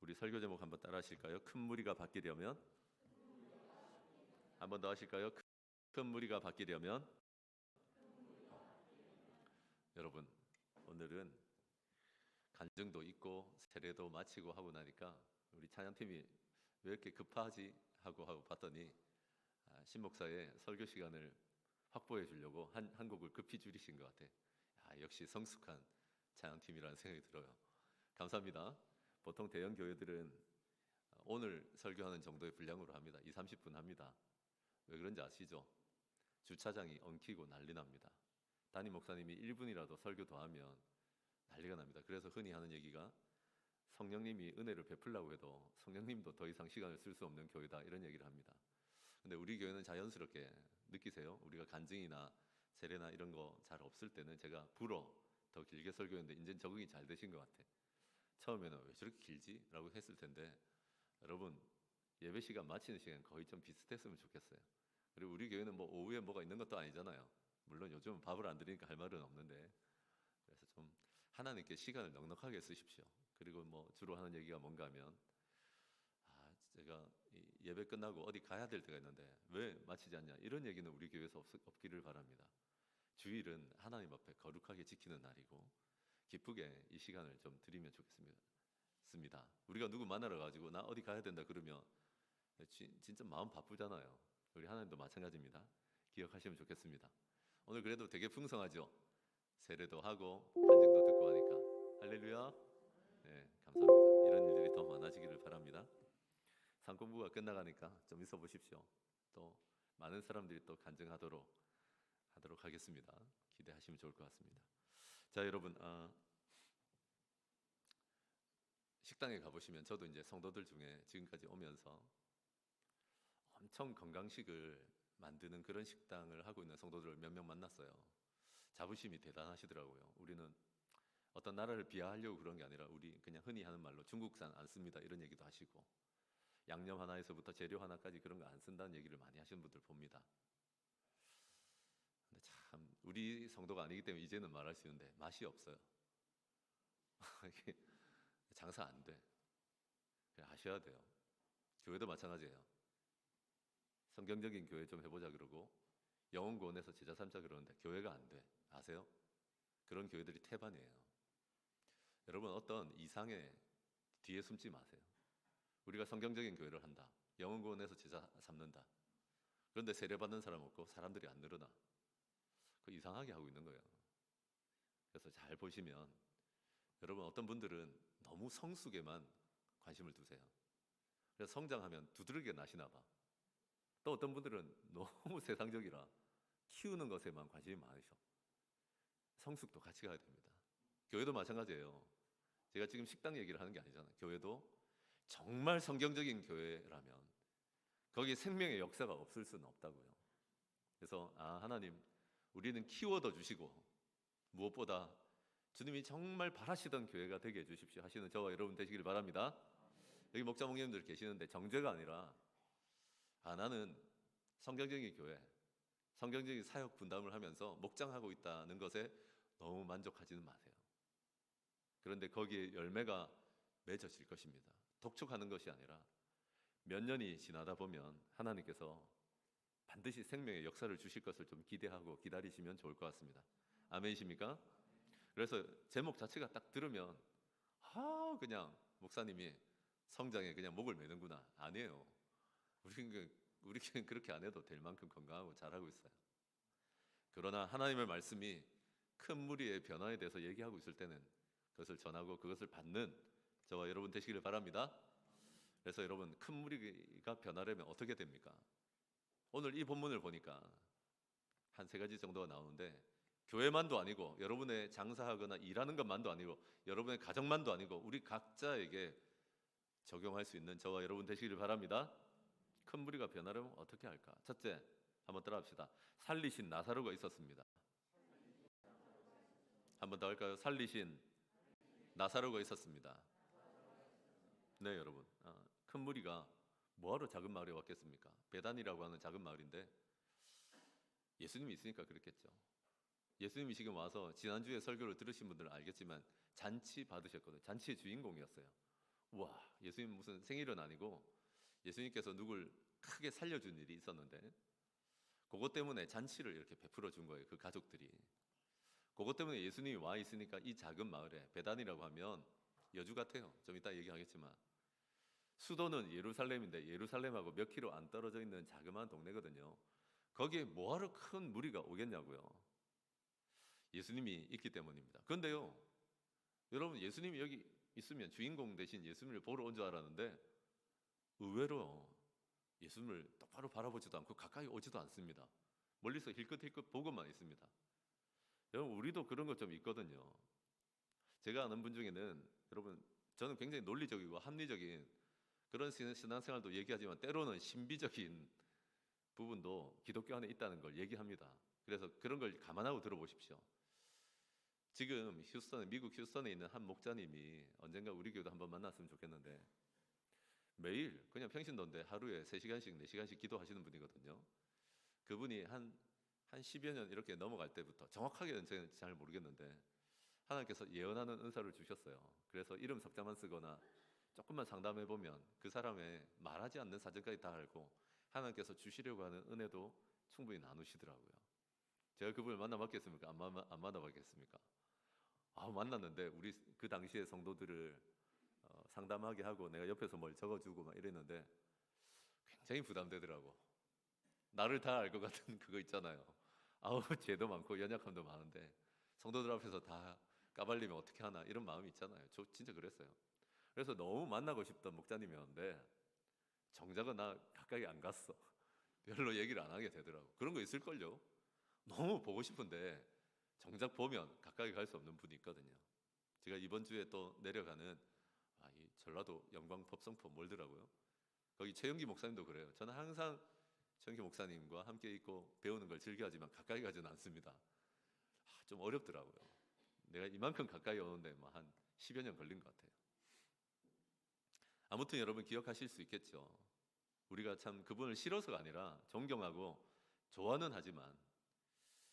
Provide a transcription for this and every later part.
우리 설교 제목 한번 따라 하실까요? 큰 무리가 바뀌려면. 한번 더 하실까요? 큰 무리가 바뀌려면. 여러분, 오늘은 간증도 있고 세례도 마치고 하고 나니까 우리 찬양팀이 왜 이렇게 급하지 하고 봤더니 신 목사의 설교 시간을 확보해 주려고 한 곡을 급히 줄이신 것 같아. 역시 성숙한 찬양팀이라는 생각이 들어요. 감사합니다. 보통 대형 교회들은 오늘 설교하는 정도의 분량으로 합니다. 20-30분 합니다. 왜 그런지 아시죠? 주차장이 엉키고 난리 납니다. 담임 목사님이 1분이라도 설교 더 하면 난리가 납니다. 그래서 흔히 하는 얘기가 성령님이 은혜를 베풀라고 해도 성령님도 더 이상 시간을 쓸 수 없는 교회다, 이런 얘기를 합니다. 근데 우리 교회는 자연스럽게 느끼세요? 우리가 간증이나 세례나 이런 거 잘 없을 때는 제가 더 길게 설교했는데 이제 적응이 잘 되신 것 같아. 처음에는 왜 저렇게 길지? 라고 했을 텐데 여러분, 예배 시간 마치는 시간 거의 좀 비슷했으면 좋겠어요. 그리고 우리 교회는 뭐 오후에 뭐가 있는 것도 아니잖아요. 물론 요즘은 밥을 안 드리니까 할 말은 없는데, 그래서 좀 하나님께 시간을 넉넉하게 쓰십시오. 그리고 뭐 주로 하는 얘기가 뭔가 하면 제가 예배 끝나고 어디 가야 될 때가 있는데 왜 마치지 않냐, 이런 얘기는 우리 교회에서 없기를 바랍니다. 주일은 하나님 앞에 거룩하게 지키는 날이고 기쁘게 이 시간을 좀 드리면 좋겠습니다. 우리가 누구 만나러 가지고 나 어디 가야 된다 그러면 진짜 마음 바쁘잖아요. 우리 하나님도 마찬가지입니다. 기억하시면 좋겠습니다. 오늘 그래도 되게 풍성하죠? 세례도 하고 간증도 듣고 하니까 할렐루야. 네, 감사합니다. 이런 일들이 더 많아지기를 바랍니다. 상공부가 끝나가니까 좀 있어 보십시오. 또 많은 사람들이 또 간증하도록 하겠습니다. 기대하시면 좋을 것 같습니다. 자, 여러분, 식당에 가보시면 저도 이제 성도들 중에 지금까지 오면서 엄청 건강식을 만드는 그런 식당을 하고 있는 성도들을 몇 명 만났어요. 자부심이 대단하시더라고요. 우리는 어떤 나라를 비하하려고 그런 게 아니라 우리 그냥 흔히 하는 말로 중국산 안 씁니다, 이런 얘기도 하시고, 양념 하나에서부터 재료 하나까지 그런 거 안 쓴다는 얘기를 많이 하시는 분들 봅니다. 근데 참 우리 성도가 아니기 때문에 이제는 말할 수 있는데 맛이 없어요. 장사 안 돼. 아셔야 돼요. 교회도 마찬가지예요. 성경적인 교회 좀 해보자 그러고 영혼구원에서 제자 삼자 그러는데 교회가 안 돼. 아세요? 그런 교회들이 태반이에요. 여러분, 어떤 이상의 뒤에 숨지 마세요. 우리가 성경적인 교회를 한다, 영혼구원에서 제자 삼는다. 그런데 세례받는 사람 없고 사람들이 안 늘어나. 그 이상하게 하고 있는 거예요. 그래서 잘 보시면 여러분, 어떤 분들은 너무 성숙에만 관심을 두세요. 그래서 성장하면 두드러기가 나시나 봐. 또 어떤 분들은 너무 세상적이라 키우는 것에만 관심이 많으셔. 성숙도 같이 가야 됩니다. 교회도 마찬가지예요. 제가 지금 식당 얘기를 하는 게 아니잖아요. 교회도 정말 성경적인 교회라면 거기에 생명의 역사가 없을 수는 없다고요. 그래서 하나님, 우리는 키워더 주시고 무엇보다 주님이 정말 바라시던 교회가 되게 해주십시오 하시는 저와 여러분 되시길 바랍니다. 여기 목자 목님들 계시는데 정죄가 아니라 나는 성경적인 교회, 성경적인 사역 분담을 하면서 목장하고 있다는 것에 너무 만족하지는 마세요. 그런데 거기에 열매가 맺어질 것입니다. 독촉하는 것이 아니라 몇 년이 지나다 보면 하나님께서 반드시 생명의 역사를 주실 것을 좀 기대하고 기다리시면 좋을 것 같습니다. 아멘이십니까? 그래서 제목 자체가 딱 들으면 그냥 목사님이 성장에 그냥 목을 매는구나. 아니에요. 우리는 그렇게 안 해도 될 만큼 건강하고 잘하고 있어요. 그러나 하나님의 말씀이 큰 무리의 변화에 대해서 얘기하고 있을 때는 그것을 전하고 그것을 받는 저와 여러분 되시기를 바랍니다. 그래서 여러분, 큰 무리가 변하려면 어떻게 됩니까? 오늘 이 본문을 보니까 한 3가지 정도가 나오는데, 교회만도 아니고 여러분의 장사하거나 일하는 것만도 아니고 여러분의 가정만도 아니고 우리 각자에게 적용할 수 있는 저와 여러분 되시기를 바랍니다. 큰 무리가 변하려면 어떻게 할까? 첫째, 한번 따라합시다. 살리신 나사로가 있었습니다. 한번 더 할까요? 살리신 나사로가 있었습니다. 네, 여러분, 큰 무리가 뭐하러 작은 마을에 왔겠습니까? 베단이라고 하는 작은 마을인데 예수님이 있으니까 그렇겠죠. 예수님이 지금 와서 지난주에 설교를 들으신 분들은 알겠지만 잔치 받으셨거든요. 잔치의 주인공이었어요. 와, 예수님 무슨 생일은 아니고 예수님께서 누굴 크게 살려준 일이 있었는데 그것 때문에 잔치를 이렇게 베풀어 준 거예요. 그 가족들이. 그것 때문에 예수님이 와 있으니까 이 작은 마을에, 베단이라고 하면 여주 같아요. 좀 이따 얘기하겠지만 수도는 예루살렘인데 예루살렘하고 몇 킬로 안 떨어져 있는 자그마한 동네거든요. 거기에 뭐하러 큰 무리가 오겠냐고요. 예수님이 있기 때문입니다. 그런데요, 여러분, 예수님이 여기 있으면 주인공 대신 예수님을 보러 온 줄 알았는데 의외로 예수님을 똑바로 바라보지도 않고 가까이 오지도 않습니다. 멀리서 힐끗힐끗 보고만 있습니다. 여러분, 우리도 그런 것 좀 있거든요. 제가 아는 분 중에는, 여러분, 저는 굉장히 논리적이고 합리적인 그런 신앙생활도 얘기하지만 때로는 신비적인 부분도 기독교 안에 있다는 걸 얘기합니다. 그래서 그런 걸 감안하고 들어보십시오. 지금 미국 휴스턴에 있는 한 목자님이 언젠가 우리 교회도 한번 만났으면 좋겠는데 매일 그냥 평신도인데 하루에 3시간씩 4시간씩 기도하시는 분이거든요. 그분이 한 10여 년 이렇게 넘어갈 때부터, 정확하게는 제가 잘 모르겠는데 하나님께서 예언하는 은사를 주셨어요. 그래서 이름 석자만 쓰거나 조금만 상담해 보면 그 사람의 말하지 않는 사정까지 다 알고 하나님께서 주시려고 하는 은혜도 충분히 나누시더라고요. 제가 그분을 만나봤겠습니까? 안 만나봤겠습니까? 만났는데 우리 그 당시에 성도들을 상담하게 하고 내가 옆에서 뭘 적어주고 막 이랬는데 굉장히 부담되더라고. 나를 다 알 것 같은 그거 있잖아요. 죄도 많고 연약함도 많은데 성도들 앞에서 다 까발리면 어떻게 하나 이런 마음이 있잖아요. 저 진짜 그랬어요. 그래서 너무 만나고 싶던 목자님이었는데 정작은 나 가까이 안 갔어. 별로 얘기를 안 하게 되더라고. 그런 거 있을걸요. 너무 보고 싶은데 정작 보면 가까이 갈 수 없는 분이 있거든요. 제가 이번 주에 또 내려가는 이 전라도 영광 법성포 몰더라고요. 거기 최영기 목사님도 그래요. 저는 항상 최영기 목사님과 함께 있고 배우는 걸 즐겨하지만 가까이 가지는 않습니다. 좀 어렵더라고요. 내가 이만큼 가까이 오는데 한 10여 년 걸린 것 같아요. 아무튼 여러분 기억하실 수 있겠죠. 우리가 참 그분을 싫어서가 아니라 존경하고 좋아는 하지만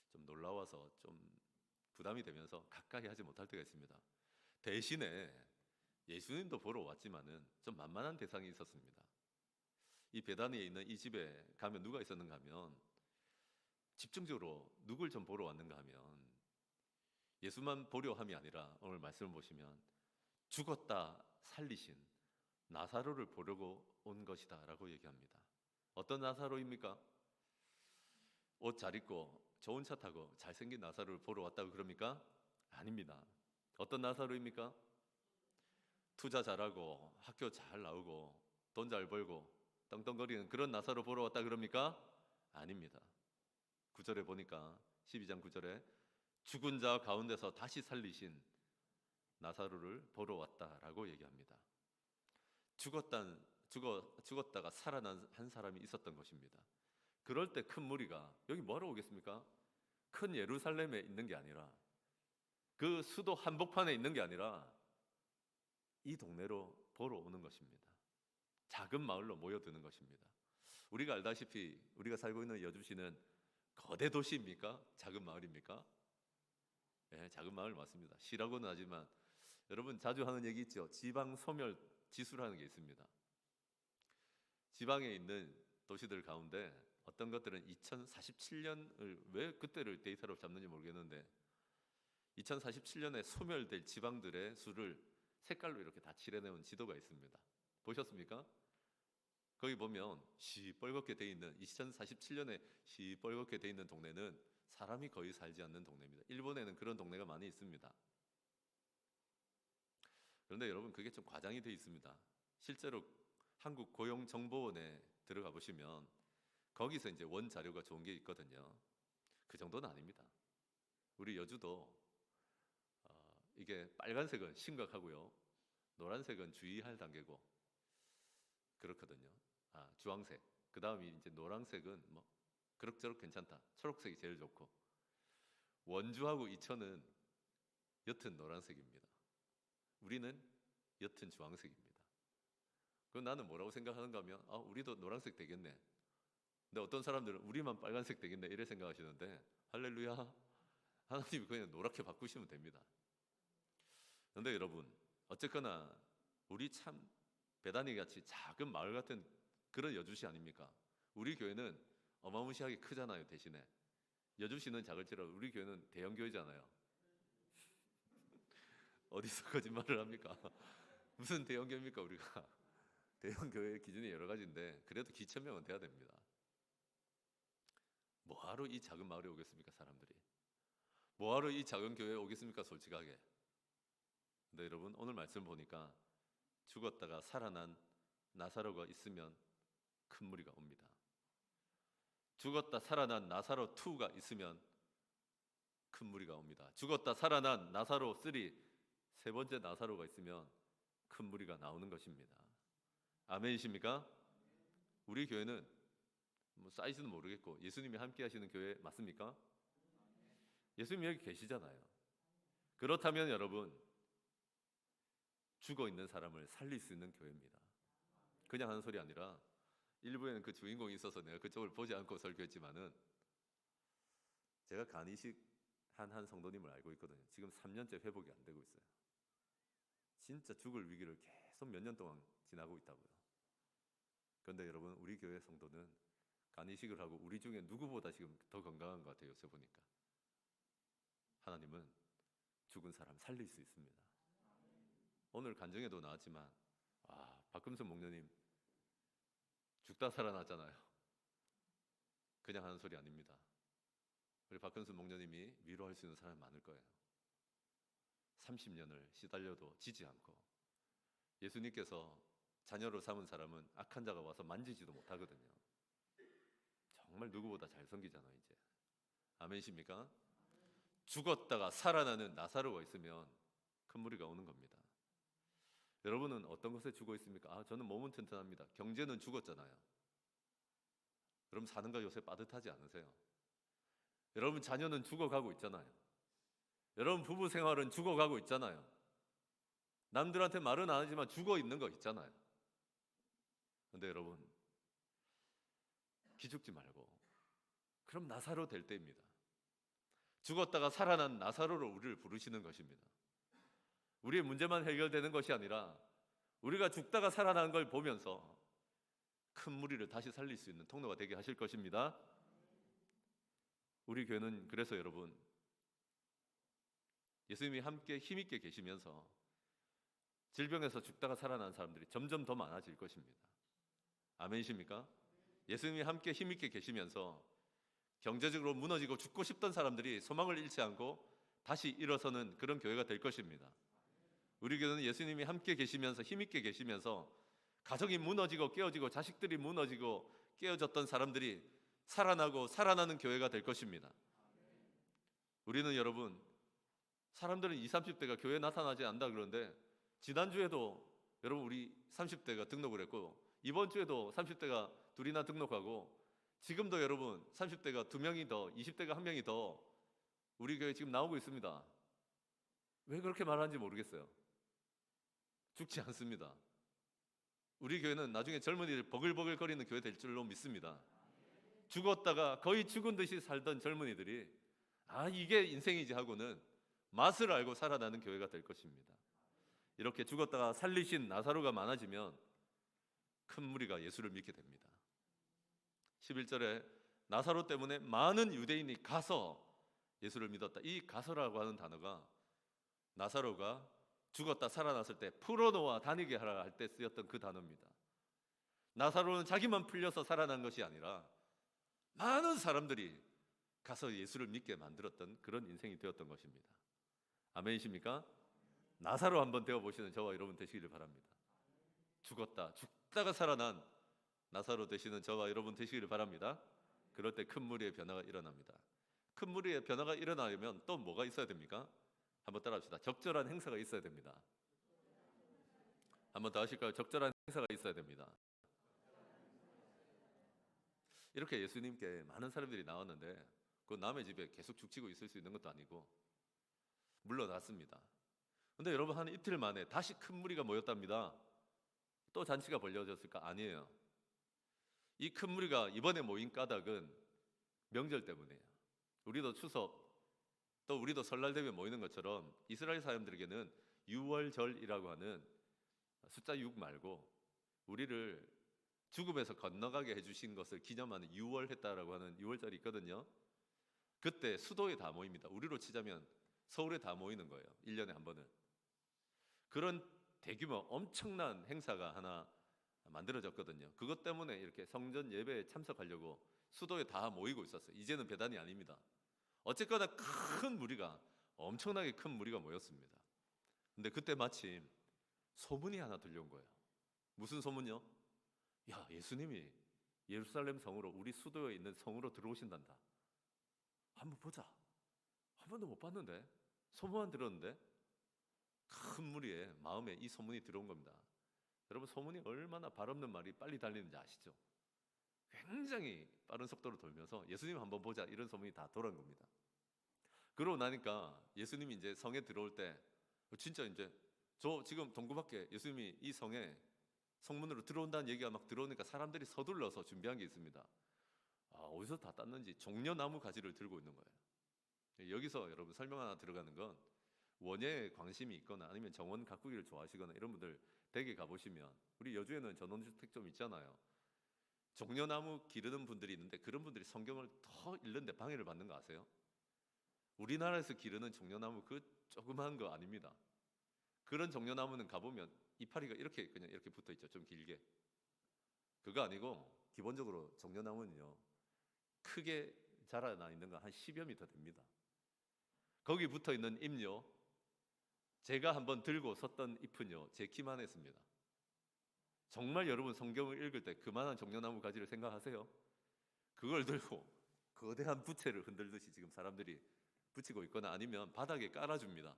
좀 놀라워서 좀 부담이 되면서 가까이 하지 못할 때가 있습니다. 대신에 예수님도 보러 왔지만은 좀 만만한 대상이 있었습니다. 이 베다니에 있는 이 집에 가면 누가 있었는가 하면 집중적으로 누굴 좀 보러 왔는가 하면 예수만 보려 함이 아니라 오늘 말씀을 보시면 죽었다 살리신 나사로를 보려고 온 것이다 라고 얘기합니다. 어떤 나사로입니까? 옷 잘 입고 좋은 차 타고 잘생긴 나사로를 보러 왔다고 그럽니까? 아닙니다. 어떤 나사로입니까? 투자 잘하고 학교 잘 나오고 돈 잘 벌고 떵떵거리는 그런 나사로 보러 왔다 그럽니까? 아닙니다. 9절에 보니까 12장 9절에 죽은 자 가운데서 다시 살리신 나사로를 보러 왔다라고 얘기합니다. 죽었다가 살아난 한 사람이 있었던 것입니다. 그럴 때 큰 무리가 여기 뭐하러 오겠습니까? 큰 예루살렘에 있는 게 아니라 그 수도 한복판에 있는 게 아니라 이 동네로 보러 오는 것입니다. 작은 마을로 모여드는 것입니다. 우리가 알다시피 우리가 살고 있는 여주시는 거대 도시입니까? 작은 마을입니까? 네, 작은 마을 맞습니다. 시라고는 하지만 여러분 자주 하는 얘기 있죠. 지방 소멸 지수라는 게 있습니다. 지방에 있는 도시들 가운데 어떤 것들은 2047년을 왜 그때를 데이터로 잡는지 모르겠는데 2047년에 소멸될 지방들의 수를 색깔로 이렇게 다 칠해내온 지도가 있습니다. 보셨습니까? 거기 보면 시뻘겋게 돼 있는 2047년에 시뻘겋게 돼 있는 동네는 사람이 거의 살지 않는 동네입니다. 일본에는 그런 동네가 많이 있습니다. 그런데 여러분 그게 좀 과장이 돼 있습니다. 실제로 한국고용정보원에 들어가 보시면 거기서 이제 원 자료가 좋은 게 있거든요. 그 정도는 아닙니다. 우리 여주도 이게 빨간색은 심각하고요. 노란색은 주의할 단계고 그렇거든요. 주황색. 그 다음이 이제 노란색은 뭐 그럭저럭 괜찮다. 초록색이 제일 좋고 원주하고 이천은 옅은 노란색입니다. 우리는 옅은 주황색입니다. 그럼 나는 뭐라고 생각하는가 하면 우리도 노란색 되겠네. 근데 어떤 사람들은 우리만 빨간색 되겠네 이래 생각하시는데 할렐루야. 하나님이 그냥 노랗게 바꾸시면 됩니다. 그런데 여러분 어쨌거나 우리 참 베다니 같이 작은 마을 같은 그런 여주시 아닙니까? 우리 교회는 어마무시하게 크잖아요. 대신에 여주시는 작을지라도 우리 교회는 대형 교회잖아요. 어디서 거짓말을 합니까? 무슨 대형 교회입니까 우리가? 대형 교회의 기준이 여러 가지인데 그래도 기천 명은 돼야 됩니다. 뭐하러 이 작은 마을에 오겠습니까 사람들이? 뭐하러 이 작은 교회에 오겠습니까 솔직하게? 근데 여러분 오늘 말씀 보니까 죽었다가 살아난 나사로가 있으면 큰 무리가 옵니다. 죽었다 살아난 나사로 2가 있으면 큰 무리가 옵니다. 죽었다 살아난 나사로 3, 세 번째 나사로가 있으면 큰 무리가 나오는 것입니다. 아멘이십니까? 우리 교회는 뭐 사이즈는 모르겠고 예수님이 함께 하시는 교회 맞습니까? 예수님이 여기 계시잖아요. 그렇다면 여러분 죽어 있는 사람을 살릴 수 있는 교회입니다. 그냥 하는 소리 아니라 일부에는 그 주인공이 있어서 내가 그쪽을 보지 않고 설교했지만은 제가 간이식 한 성도님을 알고 있거든요. 지금 3년째 회복이 안 되고 있어요. 진짜 죽을 위기를 계속 몇 년 동안 지나고 있다고요. 그런데 여러분 우리 교회 성도는 간이식을 하고 우리 중에 누구보다 지금 더 건강한 것 같아요. 요새 보니까 하나님은 죽은 사람 살릴 수 있습니다. 오늘 간증에도 나왔지만 박금순 목녀님 죽다 살아났잖아요. 그냥 하는 소리 아닙니다. 우리 박금순 목녀님이 위로할 수 있는 사람이 많을 거예요. 30년을 시달려도 지지 않고 예수님께서 자녀로 삼은 사람은 악한 자가 와서 만지지도 못하거든요. 정말 누구보다 잘 섬기잖아요 이제. 아멘이십니까? 죽었다가 살아나는 나사로가 있으면 큰 무리가 오는 겁니다. 여러분은 어떤 것에 죽어 있습니까? 저는 몸은 튼튼합니다. 경제는 죽었잖아요. 여러분 사는 거 요새 빠듯하지 않으세요? 여러분 자녀는 죽어가고 있잖아요. 여러분 부부 생활은 죽어가고 있잖아요. 남들한테 말은 안 하지만 죽어 있는 거 있잖아요. 근데 여러분 기죽지 말고 그럼 나사로 될 때입니다. 죽었다가 살아난 나사로로 우리를 부르시는 것입니다. 우리의 문제만 해결되는 것이 아니라 우리가 죽다가 살아난 걸 보면서 큰 무리를 다시 살릴 수 있는 통로가 되게 하실 것입니다. 우리 교회는 그래서 여러분 예수님이 함께 힘있게 계시면서 질병에서 죽다가 살아난 사람들이 점점 더 많아질 것입니다. 아멘이십니까? 예수님이 함께 힘있게 계시면서 경제적으로 무너지고 죽고 싶던 사람들이 소망을 잃지 않고 다시 일어서는 그런 교회가 될 것입니다. 우리 교회는 예수님이 함께 계시면서 힘있게 계시면서 가정이 무너지고 깨어지고 자식들이 무너지고 깨어졌던 사람들이 살아나고 살아나는 교회가 될 것입니다. 우리는 여러분 사람들은 20, 30대가 교회에 나타나지 않는다 그러는데 지난주에도 여러분 우리 30대가 등록을 했고 이번 주에도 30대가 둘이나 등록하고 지금도 여러분 30대가 2명이 더 20대가 1명이 더 우리 교회 지금 나오고 있습니다. 왜 그렇게 말하는지 모르겠어요. 죽지 않습니다. 우리 교회는 나중에 젊은이들 버글버글거리는 교회 될 줄로 믿습니다. 죽었다가 거의 죽은 듯이 살던 젊은이들이 이게 인생이지 하고는 맛을 알고 살아나는 교회가 될 것입니다. 이렇게 죽었다가 살리신 나사로가 많아지면 큰 무리가 예수를 믿게 됩니다. 11절에 나사로 때문에 많은 유대인이 가서 예수를 믿었다. 이 가서라고 하는 단어가 나사로가 죽었다 살아났을 때 풀어놓아 다니게 하라 할 때 쓰였던 그 단어입니다. 나사로는 자기만 풀려서 살아난 것이 아니라 많은 사람들이 가서 예수를 믿게 만들었던 그런 인생이 되었던 것입니다. 아멘이십니까? 나사로 한번 되어보시는 저와 여러분 되시기를 바랍니다. 죽다가 살아난 나사로 되시는 저와 여러분 되시기를 바랍니다. 그럴 때 큰 무리의 변화가 일어납니다. 큰 무리의 변화가 일어나려면 또 뭐가 있어야 됩니까? 한번 따라합시다. 적절한 행사가 있어야 됩니다. 한번 더 하실까요? 적절한 행사가 있어야 됩니다. 이렇게 예수님께 많은 사람들이 나왔는데 그 남의 집에 계속 죽치고 있을 수 있는 것도 아니고 물러났습니다. 근데 여러분 한 이틀 만에 다시 큰 무리가 모였답니다. 또 잔치가 벌려졌을까? 아니에요. 이 큰 무리가 이번에 모인 까닭은 명절 때문이에요. 우리도 추석 또 우리도 설날 되면 모이는 것처럼 이스라엘 사람들에게는 유월절이라고 하는 숫자 6 말고 우리를 죽음에서 건너가게 해주신 것을 기념하는 유월했다라고 하는 유월절이 있거든요. 그때 수도에 다 모입니다. 우리로 치자면 서울에 다 모이는 거예요. 1년에 한 번은. 그런 대규모 엄청난 행사가 하나 만들어졌거든요. 그것 때문에 이렇게 성전 예배에 참석하려고 수도에 다 모이고 있었어요. 이제는 배단이 아닙니다. 어쨌거나 큰 무리가, 엄청나게 큰 무리가 모였습니다. 근데 그때 마침 소문이 하나 들려온 거예요. 무슨 소문요? 야, 예수님이 예루살렘 성으로, 우리 수도에 있는 성으로 들어오신단다. 한번 보자. 한 번도 못 봤는데, 소문만 들었는데, 큰 무리의 마음에 이 소문이 들어온 겁니다. 여러분, 소문이 얼마나 발 없는 말이 빨리 달리는지 아시죠? 굉장히 빠른 속도로 돌면서 예수님 한번 보자, 이런 소문이 다 돌아온 겁니다. 그러고 나니까 예수님이 이제 성에 들어올 때 진짜 이제 저 지금 동구밖에 예수님이 이 성에 성문으로 들어온다는 얘기가 막 들어오니까 사람들이 서둘러서 준비한 게 있습니다. 어디서 다 땄는지 종려나무 가지를 들고 있는 거예요. 여기서 여러분 설명 하나 들어가는 건, 원예에 관심이 있거나 아니면 정원 가꾸기를 좋아하시거나 이런 분들 댁에 가보시면, 우리 여주에는 전원주택 좀 있잖아요. 종려나무 기르는 분들이 있는데 그런 분들이 성경을 더 읽는데 방해를 받는 거 아세요? 우리나라에서 기르는 종려나무 그 조그만 거 아닙니다. 그런 종려나무는 가보면 이파리가 이렇게 그냥 이렇게 붙어 있죠. 좀 길게. 그거 아니고 기본적으로 종려나무는요, 크게 자라나 있는 거 한 10여 미터 됩니다. 거기 붙어 있는 잎요, 제가 한번 들고 섰던 잎은요, 제 키만 했습니다. 정말 여러분 성경을 읽을 때 그만한 종려나무 가지를 생각하세요? 그걸 들고 거대한 부채를 흔들듯이 지금 사람들이 붙이고 있거나 아니면 바닥에 깔아줍니다.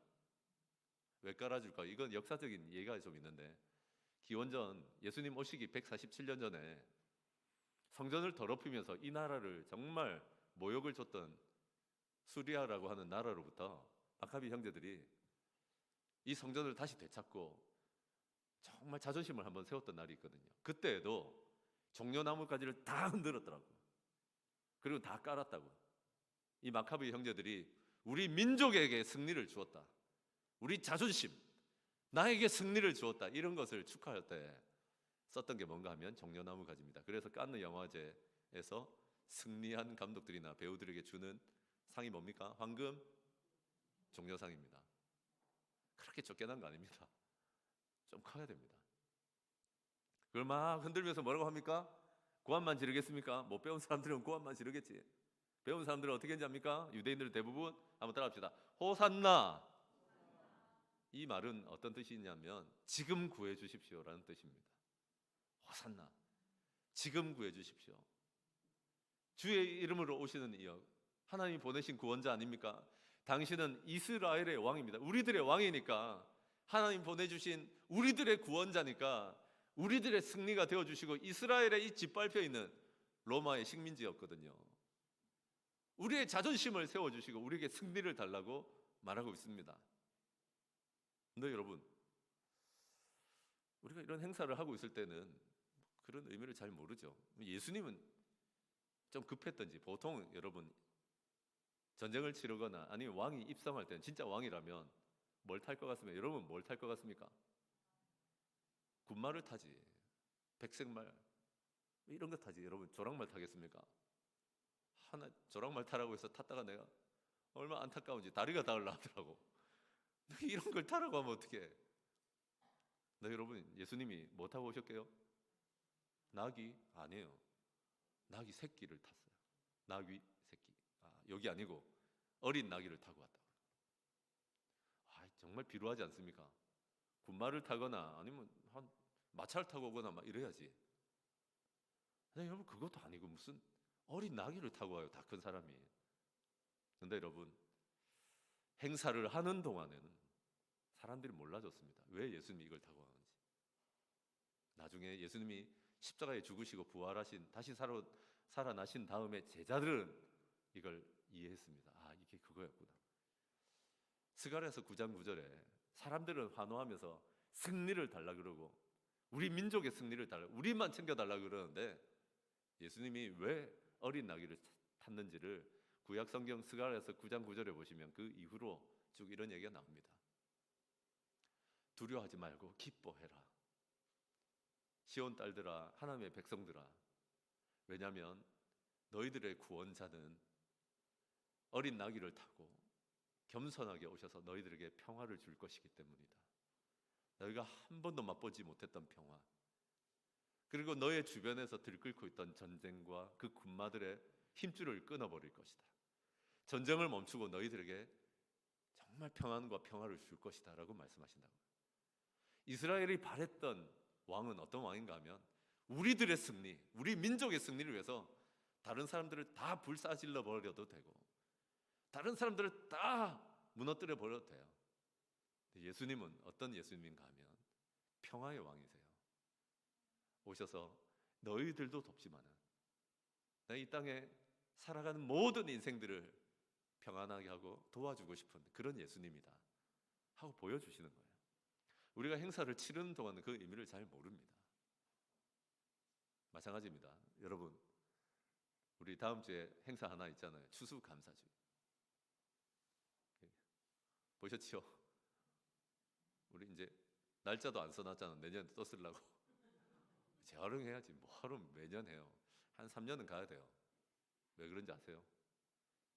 왜 깔아줄까? 이건 역사적인 예가 좀 있는데, 기원전 예수님 오시기 147년 전에 성전을 더럽히면서 이 나라를 정말 모욕을 줬던 수리아라고 하는 나라로부터 마카비 형제들이 이 성전을 다시 되찾고 정말 자존심을 한번 세웠던 날이 있거든요. 그때에도 종려나무가지를 다 흔들었더라고요. 그리고 다 깔았다고. 이 마카비 형제들이 우리 민족에게 승리를 주었다, 우리 자존심, 나에게 승리를 주었다, 이런 것을 축하할 때 썼던 게 뭔가 하면 종려나무 가지입니다. 그래서 칸느 영화제에서 승리한 감독들이나 배우들에게 주는 상이 뭡니까? 황금 종려상입니다. 그렇게 쫓겨난 거 아닙니다. 좀 커야 됩니다. 그걸 막 흔들면서 뭐라고 합니까? 고함만 지르겠습니까? 못 배운 사람들은 고함만 지르겠지. 배운 사람들은 어떻게 하는지 압니까? 유대인들 대부분 한번 따라합시다. 호산나. 이 말은 어떤 뜻이냐면 지금 구해 주십시오라는 뜻입니다. 호산나, 지금 구해 주십시오. 주의 이름으로 오시는 이여, 하나님이 보내신 구원자 아닙니까? 당신은 이스라엘의 왕입니다. 우리들의 왕이니까, 하나님 보내주신 우리들의 구원자니까 우리들의 승리가 되어주시고, 이스라엘에 이 짓밟혀 있는 로마의 식민지였거든요. 우리의 자존심을 세워주시고 우리에게 승리를 달라고 말하고 있습니다. 근데 여러분, 우리가 이런 행사를 하고 있을 때는 그런 의미를 잘 모르죠. 예수님은 좀 급했던지, 보통 여러분 전쟁을 치르거나 아니면 왕이 입성할 때는, 진짜 왕이라면 뭘 탈 것 같습니까? 여러분 뭘 탈 것 같습니까? 군말을 타지, 백색말 이런 거 타지. 여러분 조랑말 타겠습니까? 하나 조랑말 타라고 해서 탔다가 내가 얼마나 안타까운지 다리가 닿으려 하더라고. 이런 걸 타라고 하면 어떡해? 네, 여러분 예수님이 뭐 타고 오셨게요? 나귀? 아니에요. 나귀 새끼를 탔어요. 나귀 새끼. 여기 아니고 어린 나귀를 타고 왔다. 정말 비루하지 않습니까? 군말을 타거나 아니면 한 마차를 타고 오거나 막 이래야지. 근데 여러분 그것도 아니고 무슨 어린 나귀를 타고 와요, 다 큰 사람이. 근데 여러분 행사를 하는 동안에는 사람들이 몰라줬습니다. 왜 예수님이 이걸 타고 가는지. 나중에 예수님이 십자가에 죽으시고 부활하신, 다시 살아나신 다음에 제자들은 이걸 이해했습니다. 이게 그거였구나. 스가랴서 9장 9절에 사람들은 환호하면서 승리를 달라 그러고, 우리 민족의 승리를 달라, 우리만 챙겨달라 그러는데, 예수님이 왜 어린 나귀를 탔는지를 구약 성경 스가랴서 9장 9절에 보시면 그 이후로 쭉 이런 얘기가 나옵니다. 두려워하지 말고 기뻐해라. 시온 딸들아, 하나님의 백성들아, 왜냐하면 너희들의 구원자는 어린 나귀를 타고 겸손하게 오셔서 너희들에게 평화를 줄 것이기 때문이다. 너희가 한 번도 맛보지 못했던 평화, 그리고 너의 주변에서 들끓고 있던 전쟁과 그 군마들의 힘줄을 끊어버릴 것이다. 전쟁을 멈추고 너희들에게 정말 평안과 평화를 줄 것이다 라고 말씀하신다고. 이스라엘이 바랬던 왕은 어떤 왕인가 하면 우리들의 승리, 우리 민족의 승리를 위해서 다른 사람들을 다 불사질러 버려도 되고 다른 사람들을 다 무너뜨려 버려도 돼요. 예수님은 어떤 예수님인가 하면 평화의 왕이세요. 오셔서 너희들도 돕지만은 이 땅에 살아가는 모든 인생들을 평안하게 하고 도와주고 싶은 그런 예수님이다 하고 보여주시는 거예요. 우리가 행사를 치르는 동안은 그 의미를 잘 모릅니다. 마찬가지입니다. 여러분, 우리 다음 주에 행사 하나 있잖아요. 추수감사주. 보셨죠? 우리 이제 날짜도 안 써놨잖아. 내년에 또 쓰려고. 재활용해야지. 뭐하러 매년 해요. 한 3년은 가야 돼요. 왜 그런지 아세요?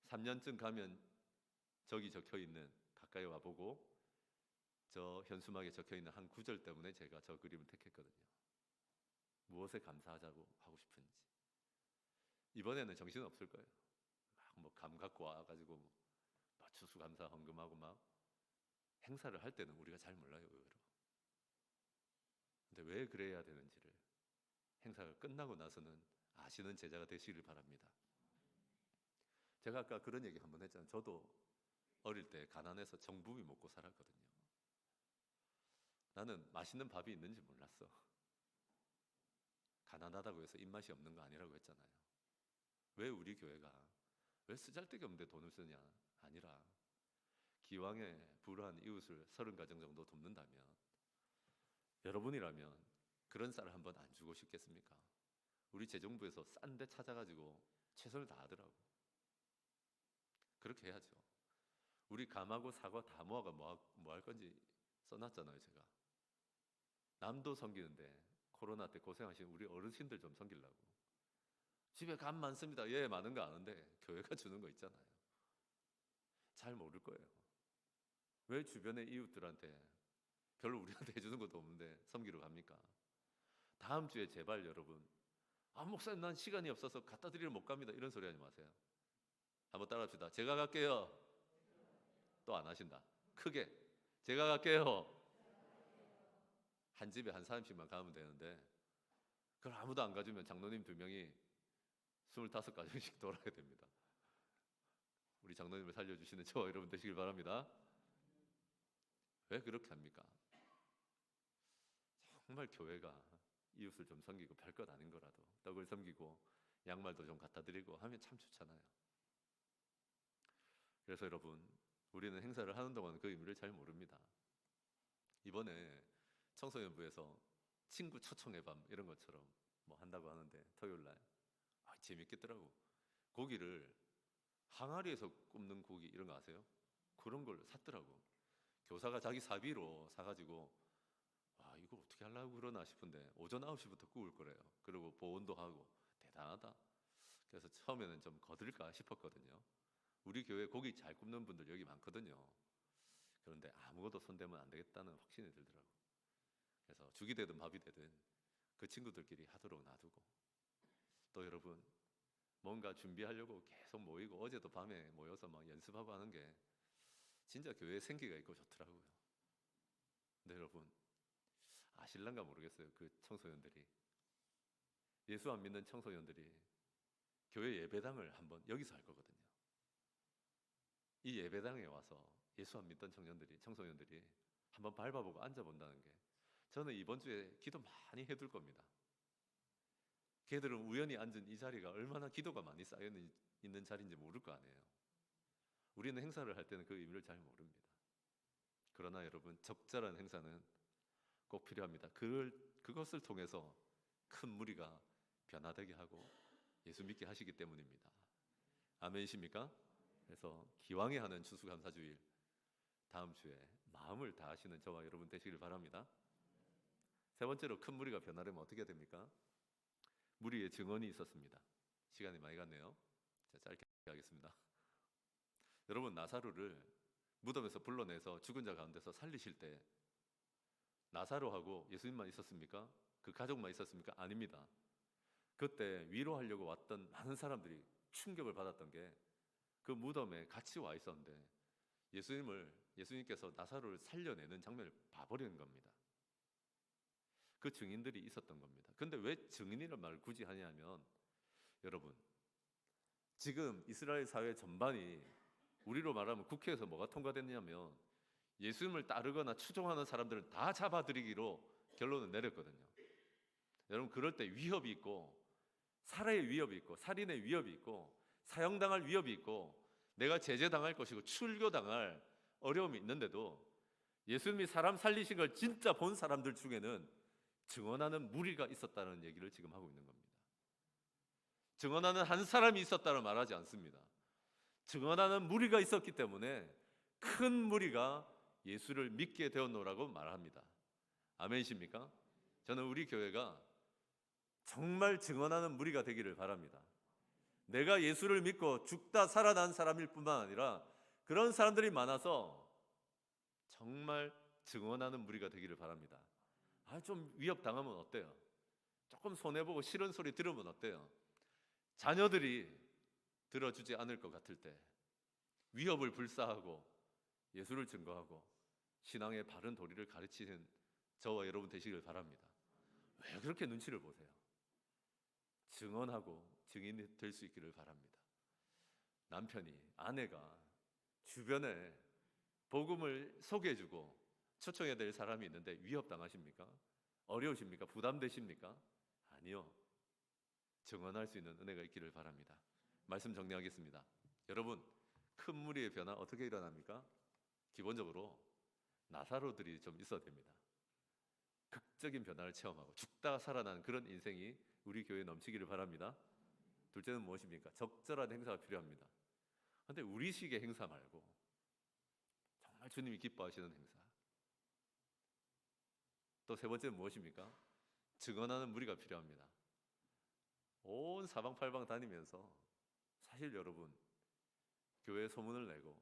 3년쯤 가면 저기 적혀있는, 가까이 와보고 저 현수막에 적혀있는 한 구절 때문에 제가 저 그림을 택했거든요. 무엇에 감사하자고 하고 싶은지. 이번에는 정신 없을 거예요. 뭐 감 갖고 와가지고 뭐 추수감사 헌금하고 막 행사를 할 때는 우리가 잘 몰라요, 의외로. 근데 왜 그래야 되는지를 행사가 끝나고 나서는 아시는 제자가 되시길 바랍니다. 제가 아까 그런 얘기 한번 했잖아요. 저도 어릴 때 가난해서 정부미 먹고 살았거든요. 나는 맛있는 밥이 있는지 몰랐어. 가난하다고 해서 입맛이 없는 거 아니라고 했잖아요. 왜 우리 교회가 왜 쓰잘데기 없는데 돈을 쓰냐? 아니라 기왕에 불우한 이웃을 30가정 정도 돕는다면 여러분이라면 그런 쌀을 한번 안 주고 싶겠습니까? 우리 재정부에서 싼 데 찾아가지고 최선을 다하더라고. 그렇게 해야죠. 우리 감하고 사과 다 모아가 뭐 할 건지 써놨잖아요, 제가. 남도 섬기는데 코로나 때 고생하신 우리 어르신들 좀 섬기려고. 집에 감 많습니다. 예, 많은 거 아는데 교회가 주는 거 있잖아요. 잘 모를 거예요. 왜 주변의 이웃들한테 별로 우리한테 해주는 것도 없는데 섬기러 갑니까? 다음 주에 제발 여러분, 목사님 난 시간이 없어서 갖다 드리러 못 갑니다. 이런 소리 하지 마세요. 한번 따라합시다. 제가 갈게요. 또 안 하신다. 크게. 제가 갈게요. 한 집에 한 사람씩만 가면 되는데 그걸 아무도 안 가주면 장로님 2명이 25가정씩 돌아야 됩니다. 우리 장로님을 살려주시는 저와 여러분 되시길 바랍니다. 왜 그렇게 합니까? 정말 교회가 이웃을 좀 섬기고 별것 아닌 거라도 떡을 섬기고 양말도 좀 갖다 드리고 하면 참 좋잖아요. 그래서 여러분, 우리는 행사를 하는 동안 그 의미를 잘 모릅니다. 이번에 청소년부에서 친구 초청의 밤 이런 것처럼 뭐 한다고 하는데 토요일날 재밌겠더라고. 고기를 항아리에서 굽는 고기 이런 거 아세요? 그런 걸 샀더라고. 교사가 자기 사비로 사가지고 이거 어떻게 하려고 그러나 싶은데 오전 9시부터 구울 거래요. 그리고 보온도 하고 대단하다. 그래서 처음에는 좀 거들까 싶었거든요. 우리 교회 고기 잘 굽는 분들 여기 많거든요. 그런데 아무것도 손대면 안 되겠다는 확신이 들더라고. 그래서 죽이 되든 밥이 되든 그 친구들끼리 하도록 놔두고, 또 여러분 뭔가 준비하려고 계속 모이고 어제도 밤에 모여서 막 연습하고 하는 게 진짜 교회에 생기가 있고 좋더라고요. 근데 여러분 아실란가 모르겠어요. 그 청소년들이, 예수 안 믿는 청소년들이 교회 예배당을 한번 여기서 할 거거든요. 이 예배당에 와서 예수 안 믿던 청소년들이 한번 밟아보고 앉아본다는 게 저는 이번 주에 기도 많이 해둘 겁니다. 걔들은 우연히 앉은 이 자리가 얼마나 기도가 많이 쌓여 있는 자리인지 모를 거 아니에요. 우리는 행사를 할 때는 그 의미를 잘 모릅니다. 그러나 여러분, 적절한 행사는 꼭 필요합니다. 그것을 통해서 큰 무리가 변화되게 하고 예수 믿게 하시기 때문입니다. 아멘이십니까? 그래서 기왕에 하는 추수감사주일 다음 주에 마음을 다하시는 저와 여러분 되시길 바랍니다. 세 번째로 큰 무리가 변하려면 어떻게 됩니까? 무리의 증언이 있었습니다. 시간이 많이 갔네요. 자, 짧게 하겠습니다. 여러분, 나사로를 무덤에서 불러내서 죽은 자 가운데서 살리실 때 나사로하고 예수님만 있었습니까? 그 가족만 있었습니까? 아닙니다. 그때 위로하려고 왔던 많은 사람들이 충격을 받았던 게 그 무덤에 같이 와 있었는데 예수님께서 나사로를 살려내는 장면을 봐버리는 겁니다. 그 증인들이 있었던 겁니다. 근데 왜 증인이라는 말을 굳이 하냐면, 여러분, 지금 이스라엘 사회 전반이 우리로 말하면 국회에서 뭐가 통과됐냐면 예수님을 따르거나 추종하는 사람들을 다 잡아들이기로 결론을 내렸거든요. 여러분, 그럴 때 위협이 있고 살해의 위협이 있고 살인의 위협이 있고 사형당할 위협이 있고 내가 제재당할 것이고 출교당할 어려움이 있는데도 예수님이 사람 살리신 걸 진짜 본 사람들 중에는 증언하는 무리가 있었다는 얘기를 지금 하고 있는 겁니다. 증언하는 한 사람이 있었다는 말하지 않습니다. 증언하는 무리가 있었기 때문에 큰 무리가 예수를 믿게 되었노라고 말합니다. 아멘이십니까? 저는 우리 교회가 정말 증언하는 무리가 되기를 바랍니다. 내가 예수를 믿고 죽다 살아난 사람일 뿐만 아니라 그런 사람들이 많아서 정말 증언하는 무리가 되기를 바랍니다. 좀 위협당하면 어때요? 조금 손해보고 싫은 소리 들으면 어때요? 자녀들이 들어주지 않을 것 같을 때 위협을 불사하고 예수를 증거하고 신앙의 바른 도리를 가르치는 저와 여러분 되시길 바랍니다. 왜 그렇게 눈치를 보세요? 증언하고 증인이 될 수 있기를 바랍니다. 남편이, 아내가 주변에 복음을 소개해주고 초청해야 될 사람이 있는데 위협당하십니까? 어려우십니까? 부담되십니까? 아니요. 증언할 수 있는 은혜가 있기를 바랍니다. 말씀 정리하겠습니다. 여러분, 큰 무리의 변화 어떻게 일어납니까? 기본적으로 나사로들이 좀 있어야 됩니다. 극적인 변화를 체험하고 죽다가 살아나는 그런 인생이 우리 교회에 넘치기를 바랍니다. 둘째는 무엇입니까? 적절한 행사가 필요합니다. 그런데 우리식의 행사 말고 정말 주님이 기뻐하시는 행사. 또 세 번째는 무엇입니까? 증언하는 무리가 필요합니다. 온 사방팔방 다니면서 사실 여러분 교회 소문을 내고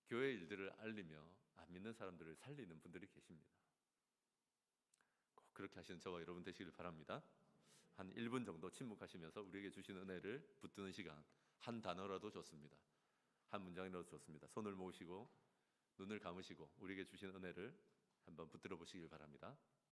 교회 일들을 알리며 안 믿는 사람들을 살리는 분들이 계십니다. 꼭 그렇게 하시는 저와 여러분 되시길 바랍니다. 한 1분 정도 침묵하시면서 우리에게 주신 은혜를 붙드는 시간, 한 단어라도 좋습니다. 한 문장이라도 좋습니다. 손을 모으시고 눈을 감으시고 우리에게 주신 은혜를 한번 붙들어 보시길 바랍니다.